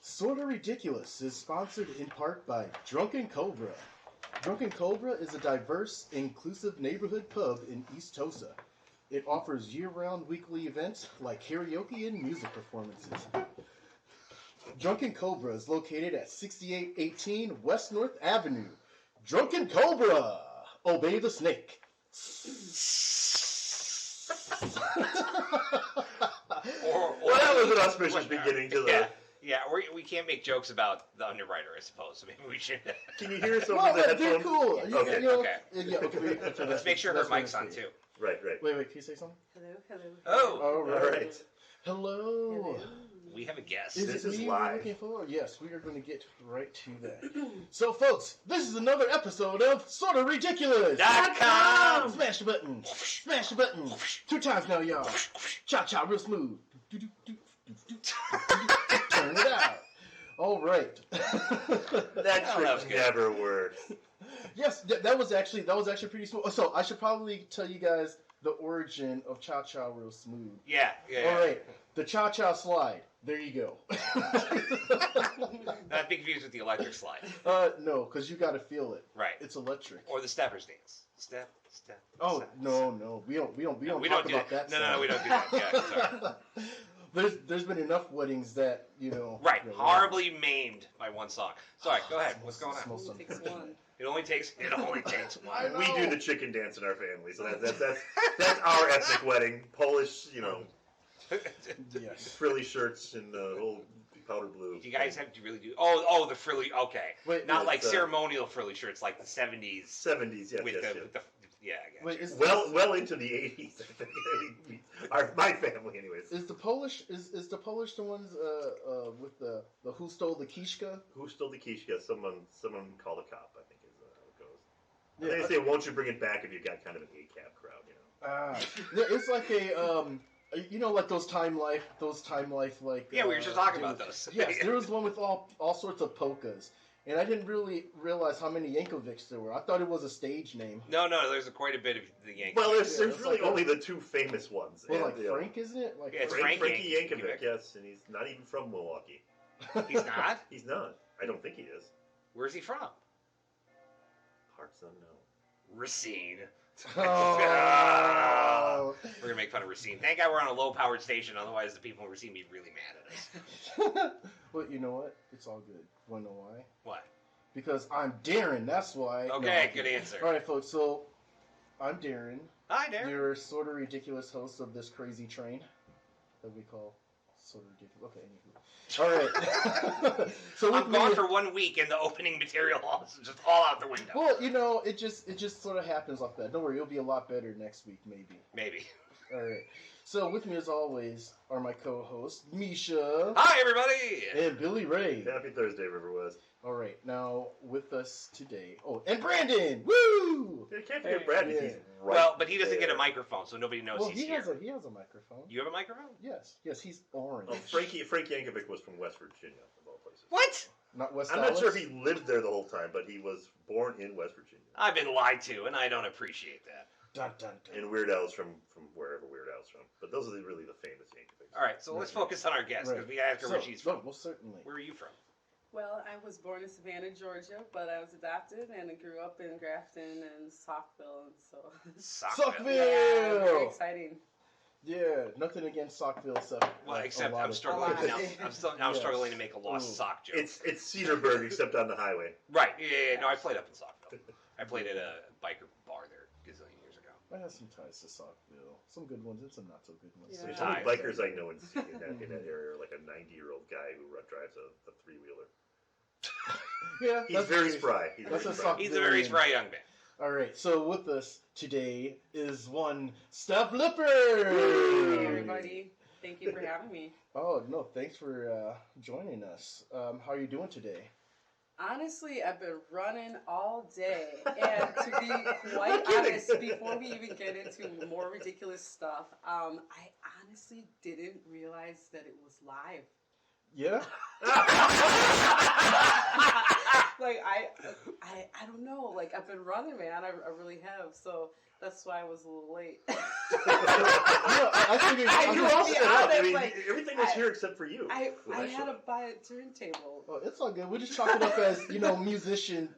Sorta Ridiculous is sponsored in part by Drunken Cobra. Drunken Cobra is a diverse, inclusive neighborhood pub in East Tosa. It offers year-round weekly events like karaoke and music performances. Drunken Cobra is located at 6818 West North Avenue. Drunken Cobra! Obey the snake. Well, that was an auspicious beginning to the... Yeah, we can't make jokes about the underwriter, I suppose. So maybe we should... Can you hear us over well, the they're headphones? cool. Okay. Okay. Let's make sure her mic's on, too. Right. Wait, can you say something? Oh! All right. All right. Hello. We have a guest. This is me live. we're looking for? Yes, we are going to get right to that. So, folks, this is another episode of Sorta Ridiculous. .com. Smash the button. Smash the button. 2 times now, y'all. Cha-cha, real smooth. Turn it out. All right. That trick never works. Yes, that was actually pretty smooth. So I should probably tell you guys the origin of Cha-Cha Real Smooth. Yeah. All right, the Cha-Cha slide. There you go. Not be confused with the electric slide. No, because you got to feel it. Right. It's electric. Or the steppers dance. Step. Oh step, no, we don't talk about that. No, we don't do that. Yeah, sorry. There's been enough weddings that Right, horribly maimed by one song. Sorry, go ahead. What's going on? Smells It takes one. It only takes one. We do the chicken dance in our family, so that's our ethnic wedding. Polish, Yes. frilly shirts and old powder blue. You guys have to really do. Oh, the frilly. Okay, Wait, not yes, like ceremonial frilly shirts like the 70s. 70s, yes, with yes, the, yes. with the yeah. I Wait, guess. Well into the 80s. I think. My family, anyways. Is the Polish the Polish the ones with the who stole the kishka? Who stole the kishka? Someone called a cop, I think is how it goes. Yeah, They say, won't you bring it back if you got kind of an ACAB crowd, Yeah, it's like a like those time life like. Yeah, we were just talking about those. Yes, there was one with all sorts of polkas, and I didn't really realize how many Yankovics there were. I thought it was a stage name. No, there's quite a bit of the Yankees. Well, there's it's really like only the 2 famous ones. Well, And, like Frank, isn't it? Like Yeah, it's Frankie Yankovic. Yankovic, yes, and he's not even from Milwaukee. He's not? He's not. I don't think he is. Where's he from? Parts unknown. Racine. Oh. We're gonna make fun of Racine. Thank God we're on a low-powered station. Otherwise, the people in Racine would be really mad at us. Well, you know what? It's all good. Wanna know why? What? Because I'm Darren. That's why. Okay, No, good answer. All right, folks. So I'm Darren. Hi, Darren. You're sort of ridiculous host of this crazy train that we call sort of ridiculous. Okay, anywho. All right. So I'm gone for 1 week, and the opening material is just all out the window. Well, it just sort of happens like that. Don't worry, it'll be a lot better next week, maybe. Maybe. All right. So with me, as always, are my co-hosts, Misha. Hi, everybody. And Billy Ray. Happy Thursday, Riverwest. All right, now with us today. Oh, and Brandon. Woo! You can't forget Brandon. Yeah. He's right Well, but he doesn't there. get a microphone, so nobody knows Well, he's he here. has a microphone. You have a microphone? Yes, he's orange. Oh, Frank Yankovic was from West Virginia, of all places. What? Not West I'm Dallas? not sure if he lived there the whole time, but he was born in West Virginia. I've been lied to, and I don't appreciate that. Dun, dun, dun. And Weird Al's from wherever Weird Al's from. But those are really the famous Yankovics. All right, so let's focus on our guest, because we asked her where she's from. Well, certainly. Where are you from? Well, I was born in Savannah, Georgia, but I was adopted and I grew up in Grafton and Saukville, and so. Saukville! Yeah, very exciting. Yeah, nothing against Saukville except. Well, like, except a lot I'm of- struggling Oh, now. I'm Yes. struggling to make a lost Ooh. sock joke. It's Cedarburg, except on the highway. Right. Yeah. No, I played up in Saukville. I played at a biker bar there a gazillion years ago. I have some ties to Saukville. Some good ones and some not so good ones. Yeah. There's Ties. only bikers I know in that area, like a 90-year-old guy who drives a 3-wheeler. Yeah, He's that's very true. spry. That's a very sock- He's a very spry young man. All right, so with us today is one Steph Lippert. Hey, everybody. Thank you for having me. Oh no, thanks for joining us. How are you doing today? Honestly, I've been running all day. And to be quite honest, before we even get into more ridiculous stuff, I honestly didn't realize that it was live. Yeah. like I don't know. Like I've been running, man. I really have. So that's why I was a little late. I figured You all be set up. I honest, mean, like, everything was here except for you. I when had showed to up. buy a turntable. Oh, it's all good. We just chalk it up as musicians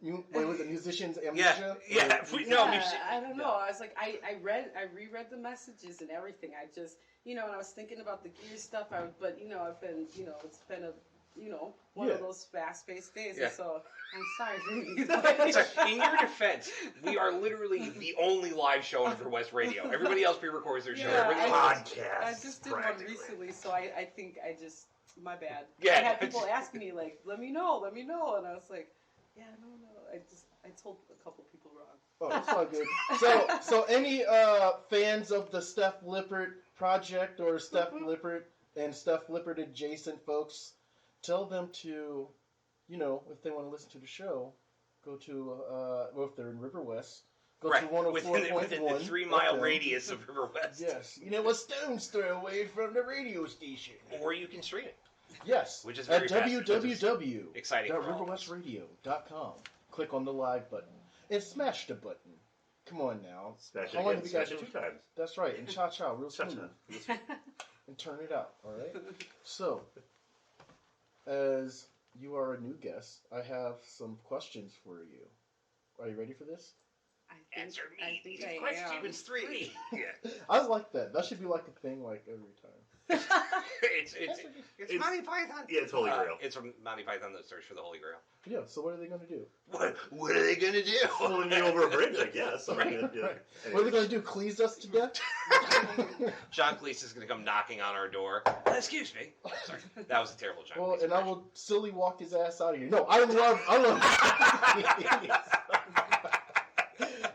amnesia. Yeah. I don't know. I was like, I reread the messages and everything. I just, and I was thinking about the gear stuff. I've been, it's been one of those fast-paced days. Yeah. And so I'm sorry for being So, in your defense, we are literally the only live show on Riverwest Radio. Everybody else pre-records their show. Yeah, Everybody I else- Podcast. I just did one practically. recently, so I think I just, my bad. Yeah. I had people ask me, like, let me know, and I was like, yeah, no, I told a couple people wrong. Oh, it's all good. So any fans of the Steph Lippert Project or Steph Lippert and Steph Lippert adjacent folks, tell them to, if they want to listen to the show, go to, if they're in Riverwest, go to 104.1. within the 3-mile FM. radius of Riverwest. Yes, a stone's throw away from the radio station. Or you can stream it. Yes, Which is at very fast. Exciting for all of us. www.riverwestradio.com. Click on the live button and smash the button. Come on now. Smash it How long again. have you guys Smash it 2 times. That's right, and cha-cha, real Cha-cha. smooth. And turn it out, all right? So, as you are a new guest, I have some questions for you. Are you ready for this? Answer me I think these I questions 3. Yeah. I like that. That should be like a thing like every time. It's Monty Python. Yeah, it's Holy Grail. It's from Monty Python, the search for the Holy Grail. Yeah, so what are they going to do? What are they gonna do? Pulling me over a bridge, I guess. I mean, yeah. What are they going to do, cleese us to death? John Cleese is gonna come knocking on our door. Excuse me. Sorry, that was a terrible John Well, Cleese and I impression. will silly walk his ass out of here. No, I love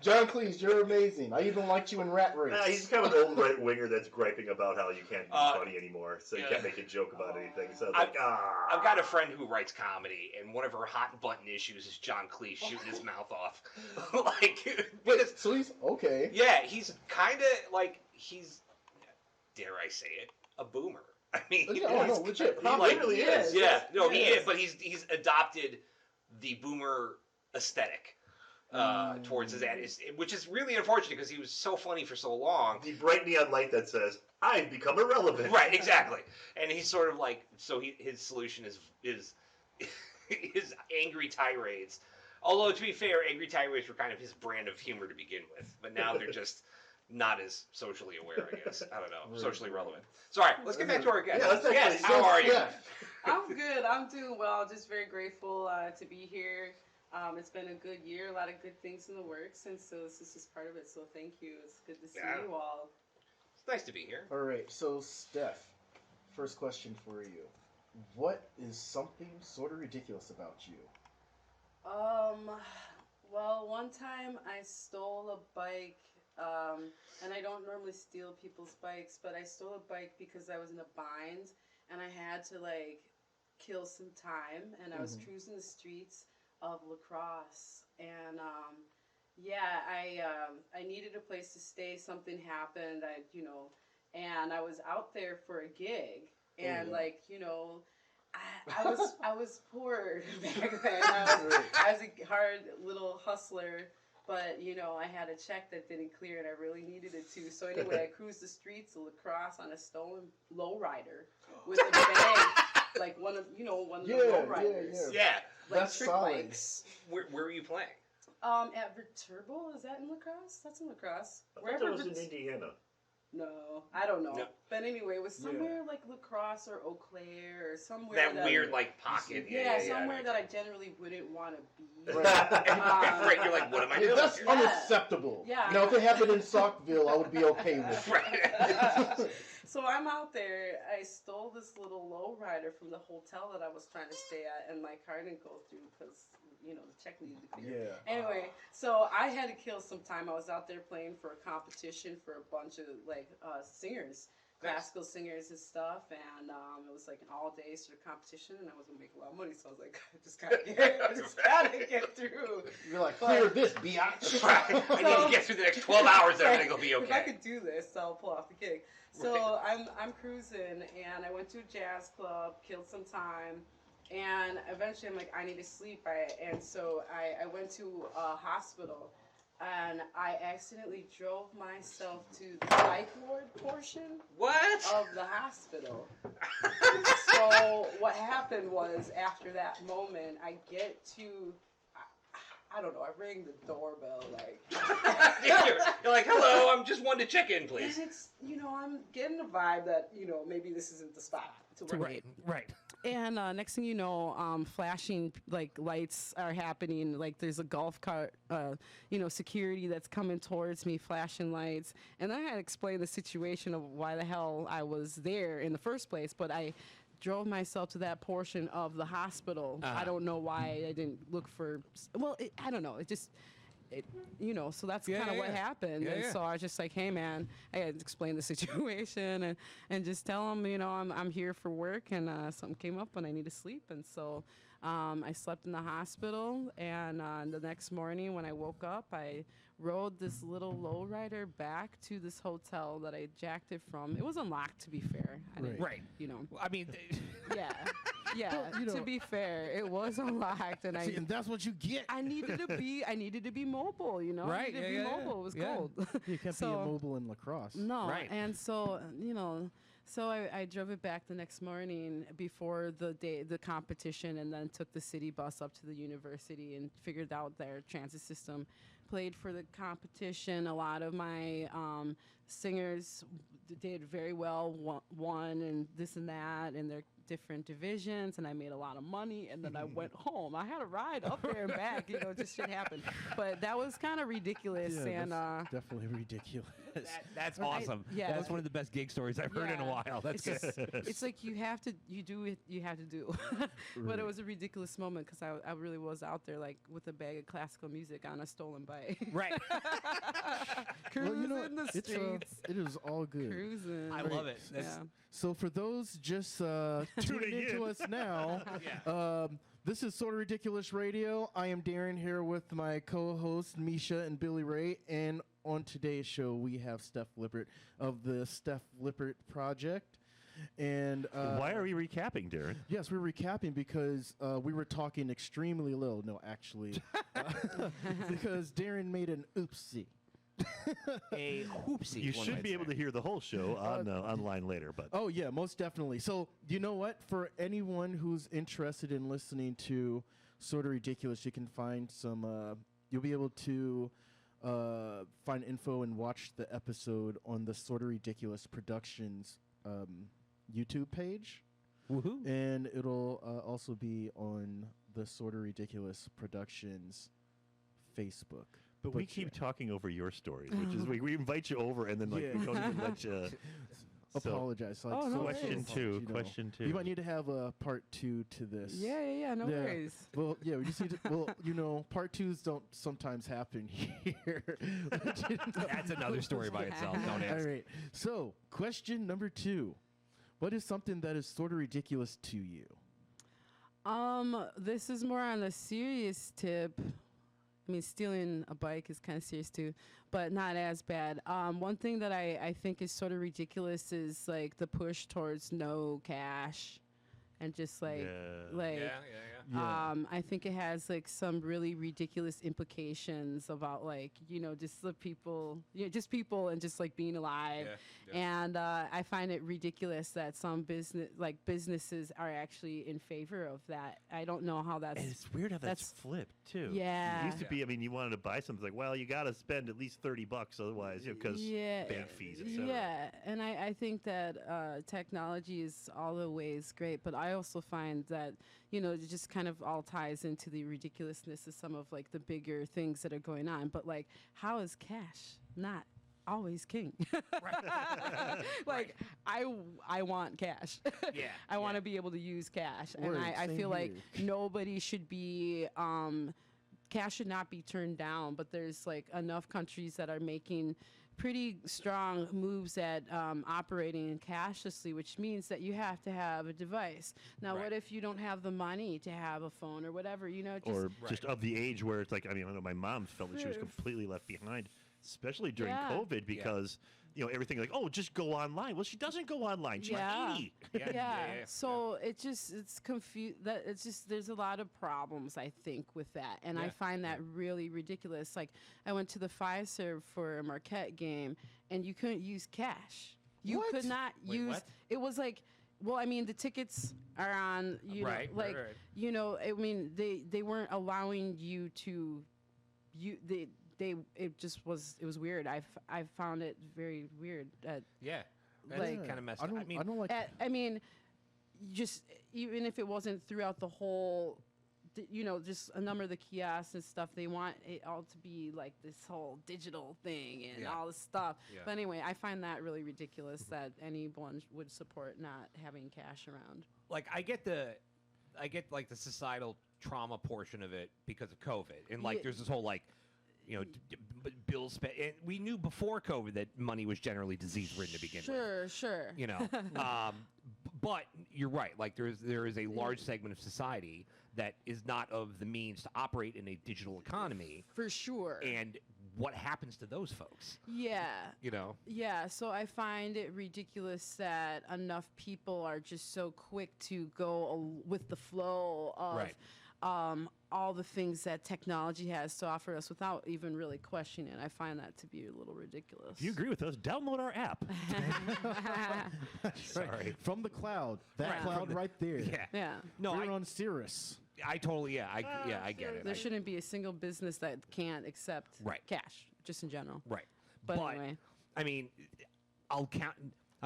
John Cleese, you're amazing. I even liked you in Rat Race. Nah, he's kind of an old right winger that's griping about how you can't be funny anymore, so you yeah. can't make a joke about anything. So it's I've got a friend who writes comedy, and one of her hot button issues is John Cleese shooting his mouth off. Wait, so he's okay. Yeah, he's kind of he's, dare I say it, a boomer. I mean, Yeah, no, legit. He Probably. literally He is. is. yeah, no, he Yes. is, but he's adopted the boomer aesthetic towards his ad, which is really unfortunate because he was so funny for so long. The bright neon light that says, "I've become irrelevant." Right, exactly. And he's sort of his solution is his angry tirades. Although to be fair, angry tirades were kind of his brand of humor to begin with, but now they're just not as socially aware, I guess. I don't know, socially relevant. Sorry, let's get back to our guest. Yeah, let's actually- Yes, how are you? Yeah. I'm good. I'm doing well. Just very grateful to be here. It's been a good year, a lot of good things in the works, and so this is just part of it. So thank you. It's good to see Yeah. you all. It's nice to be here. All right, so Steph, first question for you. What is something sort of ridiculous about you? Well, one time I stole a bike, and I don't normally steal people's bikes, but I stole a bike because I was in a bind, and I had to kill some time, and I was cruising the streets of La Crosse, and I needed a place to stay. Something happened, and I was out there for a gig, and I was poor back then. I was a hard little hustler, but I had a check that didn't clear, and I really needed it too. So anyway, I cruised the streets of La Crosse on a stolen lowrider with a bag, one of the lowriders. Yeah. That's trick solid. bikes. Where were you playing? At Viterbo, is that in La Crosse? That's in La Crosse. I thought that was in Indiana. No, I don't know. No. But anyway, it was somewhere like La Crosse or Eau Claire or somewhere That weird pocket. Yeah, somewhere that I generally wouldn't want to be. Right, you're like, what am I doing? That's here? unacceptable. Yeah. Now, if it happened in Saukville, I would be okay with it. Right. So I'm out there. I stole this little lowrider from the hotel that I was trying to stay at, and my car didn't go through because the check needed to clear. Yeah. Anyway, so I had to kill some time. I was out there playing for a competition for a bunch of singers, classical singers and stuff, and it was an all-day sort of competition, and I was gonna make a lot of money, so I was like, I just gotta get through. You're like, clear this, biatch. Right. I need to get through the next 12 hours, and everything will be If I okay. could do this, I'll pull off the gig. So I'm cruising, and I went to a jazz club, killed some time, And eventually I'm like, I need to sleep. And so I went to a hospital, and I accidentally drove myself to the psych ward portion What? of the hospital. So what happened was, after that moment, I get to, I don't know, I rang the doorbell, like. You're like, hello, I'm just wanting to check in, please. And it's, I'm getting the vibe that, maybe this isn't the spot to wait. Right. And next thing you know, flashing like lights are happening. Like there's a golf cart, security that's coming towards me, flashing lights. And I had to explain the situation of why the hell I was there in the first place. But I drove myself to that portion of the hospital. I don't know why I didn't look for. Well, I don't know. So that's kind of what happened. And so I was just like, hey, man, I had to explain the situation and just tell them, I'm here for work, and something came up and I need to sleep. And so I slept in the hospital, and the next morning when I woke up, I rode this little lowrider back to this hotel that I jacked it from. It was unlocked, to be fair. I didn't, Right. I mean, yeah. Yeah, to be fair, it was unlocked, and and that's what you get. I needed to be mobile, Right, I needed to be mobile. It was cold. You can't be immobile in lacrosse. No, Right. and so so I drove it back the next morning before the competition, and then took the city bus up to the university and figured out their transit system. Played for the competition. A lot of my singers did very well, won and this and that, and they're different divisions, and I made a lot of money, and then I went home. I had a ride up there and back, just shit happened. But that was kind of ridiculous, and that's definitely ridiculous. That's awesome. That's one of the best gig stories I've heard in a while. That's good. It's like you have to do it. You have to do. But it was a ridiculous moment because I really was out there like with a bag of classical music on a stolen bike. Right. Cruising the streets. It is all good. Cruising. I love it. So for those just tuning into us now, this is Sorta Ridiculous Radio. I am Darren here with my co-hosts Misha and Billy Ray, and on today's show we have Steph Lippert of the Steph Lippert Project. And why are we recapping, Darren? Yes, we're recapping because we were talking extremely low. No, actually, because Darren made an oopsie. A hoopsie. You should be able to hear the whole show online later. But oh yeah, most definitely. So you know what? For anyone who's interested in listening to Sorta Ridiculous, you can find some. You'll be able to find info and watch the episode on the Sorta Ridiculous Productions YouTube page. Woohoo! And it'll also be on the Sorta Ridiculous Productions Facebook. But we keep talking over your stories, which is we invite you over and then we don't even let you. Apologize. Oh, no Question two. Question two. You might need to have a part 2 to this. Yeah. No worries. Well, yeah, we just need to. Well, part 2s don't sometimes happen here. That's another story by itself. Don't ask. All right. So, question number 2: what is something that is sort of ridiculous to you? This is more on a serious tip. I mean, stealing a bike is kind of serious too, but not as bad. One thing that I think is sort of ridiculous is like the push towards no cash, and just like I think it has like some really ridiculous implications about like just the people, just people and just like being alive. And I find it ridiculous that some businesses are actually in favor of that. I don't know how that's. And it's weird how that's flipped too. Yeah. It used to be. I mean, you wanted to buy something like, well, you got to spend at least $30, otherwise, because bank fees, etc. Yeah, and I think that technology is all the ways great, but I also find that it just kind of all ties into the ridiculousness of some of like the bigger things that are going on. But like, how is cash not always king? Like, I want cash. I want to be able to use cash, and I feel like nobody should be. Cash should not be turned down, but there's like enough countries that are making pretty strong moves at operating cashlessly, which means that you have to have a device. Now, what if you don't have the money to have a phone or whatever, just of the age where it's like, I mean, I know my mom felt that she was completely left behind, especially during COVID, because everything like, oh, just go online. Well, she doesn't go online. She's 80. So it's confused. That it's just there's a lot of problems I think with that, and I find that really ridiculous. Like I went to the Fiserv for a Marquette game, and you couldn't use cash. You could not use. What? It was like. Well, I mean, the tickets are on, I mean, they weren't allowing you to, it was weird. I found it very weird. That's like, kind of messed up. I don't like. I mean, just even if it wasn't throughout the whole, just a number of the kiosks and stuff, they want it all to be like this whole digital thing and all this stuff. Yeah. But anyway, I find that really ridiculous that anyone would support not having cash around. Like I get like the societal trauma portion of it because of COVID, and like there's this whole like, bills spent. And we knew before COVID that money was generally disease ridden to begin with. Sure. But you're right. Like there is a large segment of society that is not of the means to operate in a digital economy. For sure. And what happens to those folks? Yeah. Yeah, so I find it ridiculous that enough people are just so quick to go with the flow of all the things that technology has to offer us without even really questioning it. I find that to be a little ridiculous. If you agree with us, download our app. Sorry. From the cloud. That cloud right there. Yeah. No, we're on Cirrus. I totally, I get it. There shouldn't be a single business that can't accept cash, just in general. Right. But anyway. I mean, I'm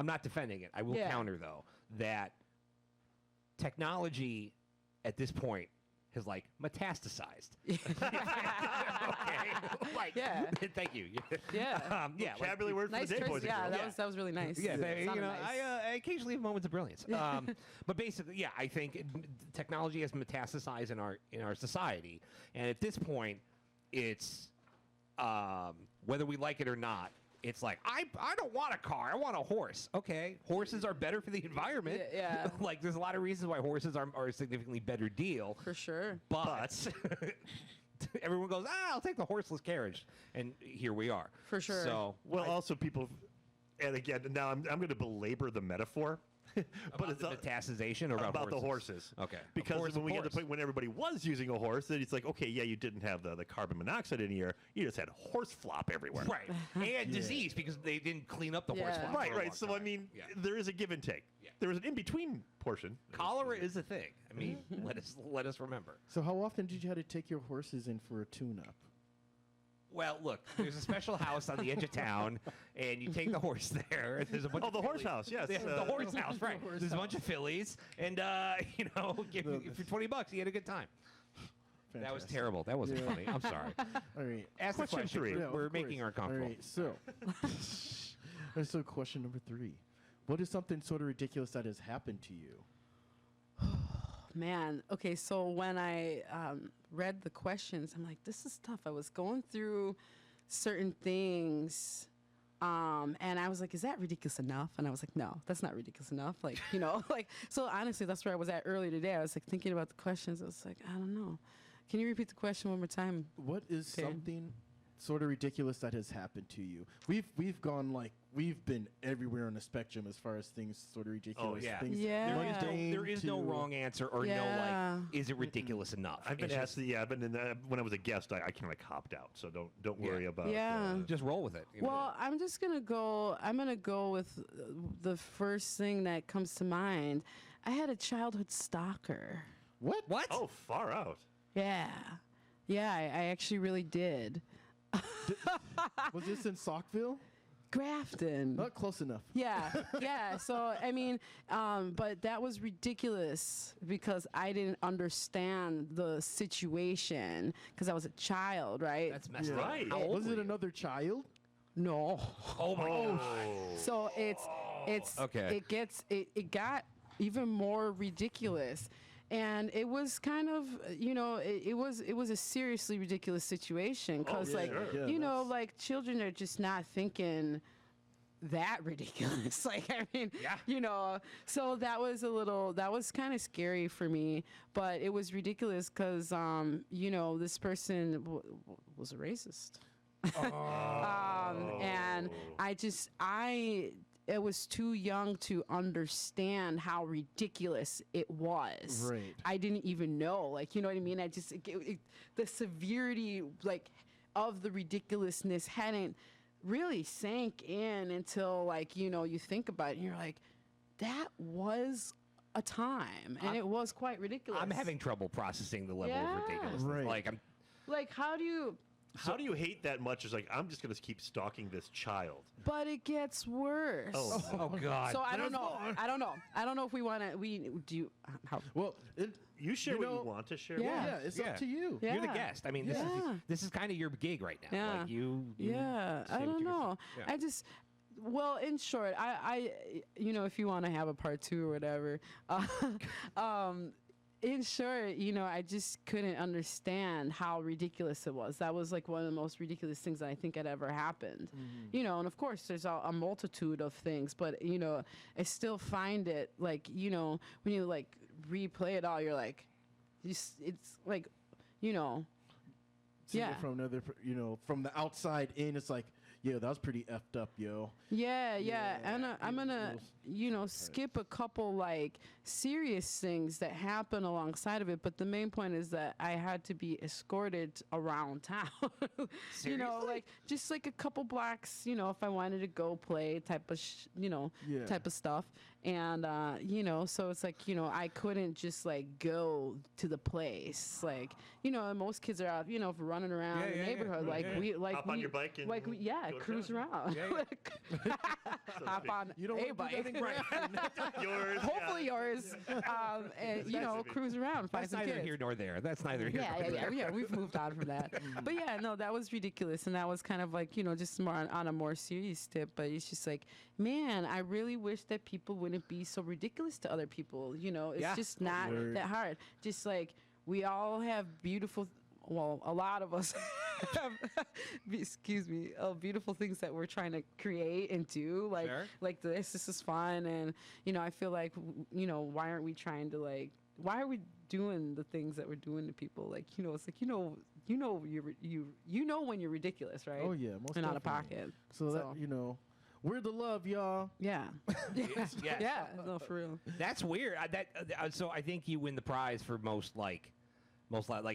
not defending it. I will counter, though, that technology at this point has like metastasized. Okay. Thank you. Vocabulary word for nice the day, boys. Yeah, that was really nice. Yeah, nice. I occasionally have moments of brilliance. But basically, I think technology has metastasized in our society, and at this point, it's whether we like it or not. It's like, I don't want a car. I want a horse. Okay. Horses are better for the environment. Yeah. Like, there's a lot of reasons why horses are a significantly better deal. For sure. But everyone goes, I'll take the horseless carriage. And here we are. For sure. So, also people, and again, now I'm going to belabor the metaphor. But it's metastasization or about the horses. Okay. Because when we get to the point when everybody was using a horse, then it's like, okay, you didn't have the carbon monoxide in here. You just had horse flop everywhere. Right. And disease because they didn't clean up the horse flop. Right. So, I mean, there is a give and take. Yeah. There is an in-between portion. Cholera is a thing. I mean, let us remember. So how often did you have to take your horses in for a tune-up? Well, look, there's a special house on the edge of town, and you take the horse there. There's a bunch of the fillies. horse house, yes. The horse house, right. There's a bunch of fillies, and, give for $20, you had a good time. Fantastic. That was terrible. That wasn't funny. I'm sorry. All right. Ask the question 3. Yeah, we're making her uncomfortable. All right, so question number 3. What is something sort of ridiculous that has happened to you? Man, okay, so when I read the questions, I'm like, this is tough. I was going through certain things, and I was like, is that ridiculous enough? And I was like, no, that's not ridiculous enough. Like, so honestly, that's where I was at earlier today. I was like thinking about the questions. I was like, I don't know. Can you repeat the question one more time? What is something sort of ridiculous that has happened to you? We've gone we've been everywhere on the spectrum as far as things sort of ridiculous. Oh, yeah. Things There is no wrong answer or is it ridiculous enough? I've been asked. I've been when I was a guest, I kind of copped out. So don't worry about. Just roll with it. Well, I'm just gonna go. I'm gonna go with the first thing that comes to mind. I had a childhood stalker. What? Oh, far out. Yeah, I actually really did. Was this in Saukville? Grafton. Not close enough. Yeah. So, I mean, but that was ridiculous because I didn't understand the situation because I was a child, right? That's messed up. Right. Was it another child? No. Oh my God. So it's okay. It got even more ridiculous. And it was kind of, it was a seriously ridiculous situation because, like children are just not thinking that ridiculous. Like, I mean, so that was kind of scary for me, but it was ridiculous because, this person was a racist. And it was too young to understand how ridiculous it was. Right. I didn't even know, like, you know what I mean? The severity, like, of the ridiculousness hadn't really sank in until, like, you know, you think about it and you're like, that was a time, and it was quite ridiculous. I'm having trouble processing the level of ridiculousness. Right. Like, how do you... How do you hate that much? It's like, I'm just going to keep stalking this child. But it gets worse. oh God. So I don't know. I don't know if we want to. Well, You share what you know, want to share. Yeah. yeah, it's up to you. Yeah. You're the guest. I mean, this is kind of your gig right now. Yeah. Like you Yeah, say I what don't you're gonna know. say. Yeah. Well, in short, I you know, if you want to have a part 2 or whatever, in short, you know, I just couldn't understand how ridiculous it was. That was like one of the most ridiculous things that I think had ever happened. You know, and of course, there's a multitude of things, but, you know, I still find it, like, you know, when you, like, replay it all, you're like, it's like, you know, Seeing it from another, you know, from the outside in, it's like, yeah, that was pretty effed up, yo. Yeah. Yeah, And I'm gonna, you know, skip a couple like serious things that happen alongside of it. But the main point is that I had to be escorted around town. You know, Seriously? like just like a couple blocks. You know, if I wanted to go play type of, Yeah. type of stuff. And you know, so it's like, you know, I couldn't just like go to the place. Like, you know, most kids are out, you know, running around the neighborhood. Like Hop on your bike and like go to cruise town. around. Hop on You don't a want to do bike. that in Grafton. Yours. Hopefully yours. And you know, nice of you. cruise around, find That's some neither kids. here nor there. That's neither here nor there. Yeah. We've moved on from that. But yeah, no, that was ridiculous, and that was kind of like, you know, just more on a more serious tip. But it's just like, man, I really wish that people wouldn't be so ridiculous to other people. You know, it's Yeah. just not Word. that hard. Just like we all have beautiful. Well, a lot of us have, beautiful things that we're trying to create and do. Like, Sure. like this is fun, and you know, I feel like, you know, why aren't we trying to like? Why are we doing the things that we're doing to people? Like, you know, it's like, you know when you're ridiculous, right? Oh, yeah, most and out of definitely. pocket. So that, you know, we're the love, y'all. Yeah. Yes. Yeah. No, for real. That's weird. So I think you win the prize for most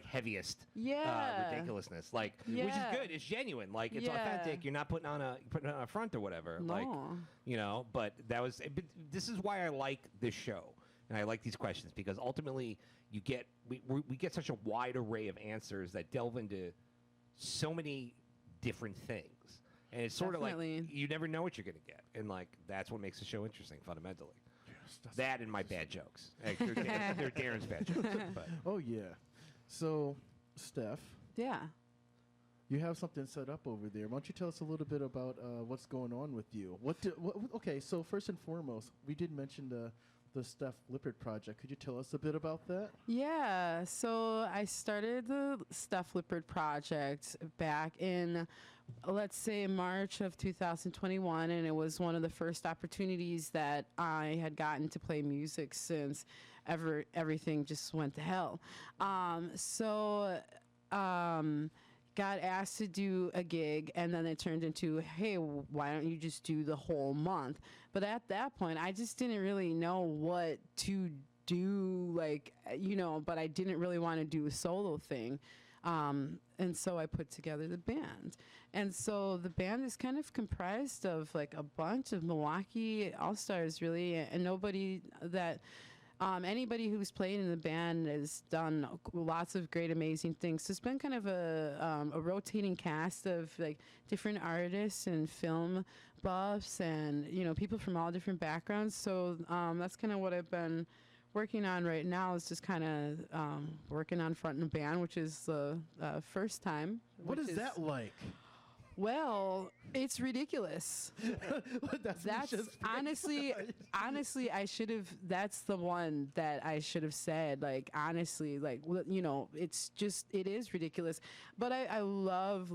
heaviest Yeah. ridiculousness. Like, which is Yeah. good. It's genuine. Like, it's Yeah. authentic. You're not putting on a front or whatever. Like, No. you know. But this is why I like this show and I like these questions, because ultimately we get such a wide array of answers that delve into so many different things. And it's sort of Definitely. like you never know what you're going to get. And, like, that's what makes the show interesting, fundamentally. That and my bad jokes. Like, they're Darren's bad jokes. But. Oh, yeah. So, Steph, Yeah. you have something set up over there. Why don't you tell us a little bit about what's going on with you? Okay, so first and foremost, we did mention the Steph Lippert Project. Could you tell us a bit about that? Yeah, so I started the Steph Lippert Project back in, let's say, March of 2021, and it was one of the first opportunities that I had gotten to play music since everything just went to hell. Got asked to do a gig, and then it turned into, hey, why don't you just do the whole month? But at that point, I just didn't really know what to do, like, you know, but I didn't really want to do a solo thing. And so I put together the band. And so the band is kind of comprised of like a bunch of MIlwaukee all-stars, really, and nobody that... anybody who's played in the band has done lots of great, amazing things. So it's been kind of a rotating cast of like different artists and film buffs, and you know, people from all different backgrounds. So that's kind of what I've been working on right now. Is just kind of working on fronting a band, which is the first time. What is that like? Well, it's ridiculous. That's honestly, I should have. That's the one that I should have said. Like, honestly, like, you know, it's just, it is ridiculous. But I love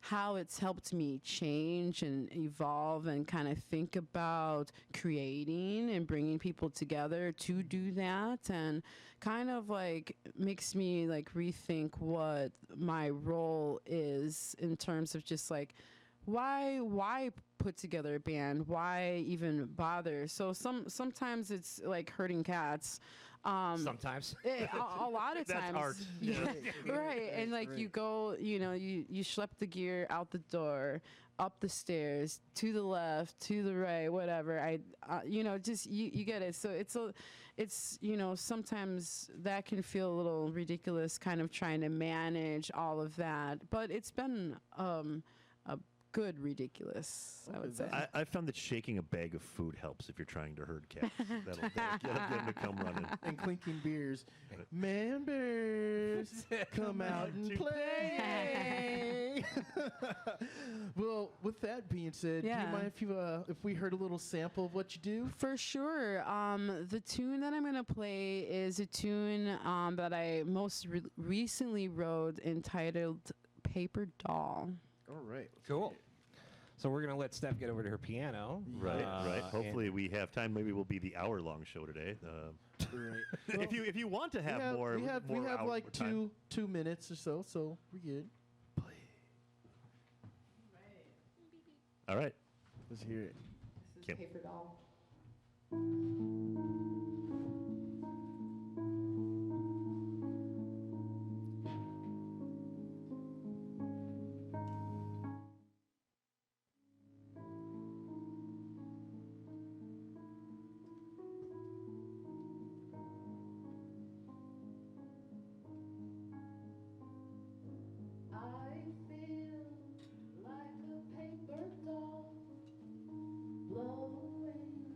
how it's helped me change and evolve and kind of think about creating and bringing people together to do that, and kind of like makes me like rethink what my role is in terms of just like why put together a band, why even bother. So sometimes it's like herding cats. Sometimes. A lot of That's times. art. Yeah. Right. And like you go, you schlep the gear out the door, up the stairs, to the left, to the right, whatever. Just you get it. So it's sometimes that can feel a little ridiculous, kind of trying to manage all of that. But it's been a good ridiculous, I would say. I found that shaking a bag of food helps if you're trying to herd cats. That'll get them to come running. And clinking beers. Members, come out and play. Well, with that being said, do you mind if we heard a little sample of what you do? For sure. The tune that I'm going to play is a tune that I most recently wrote entitled Paper Doll. All right. Cool. So we're going to let Steph get over to her piano. Right. Hopefully we have time. Maybe we'll be the hour-long show today. Right. Well, if you want to have more, we have hour like time. two minutes or so we're good. All right. Let's hear it. This is Kim. Paper Doll. I feel like a paper doll blowing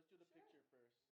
let's do the Sure. picture first.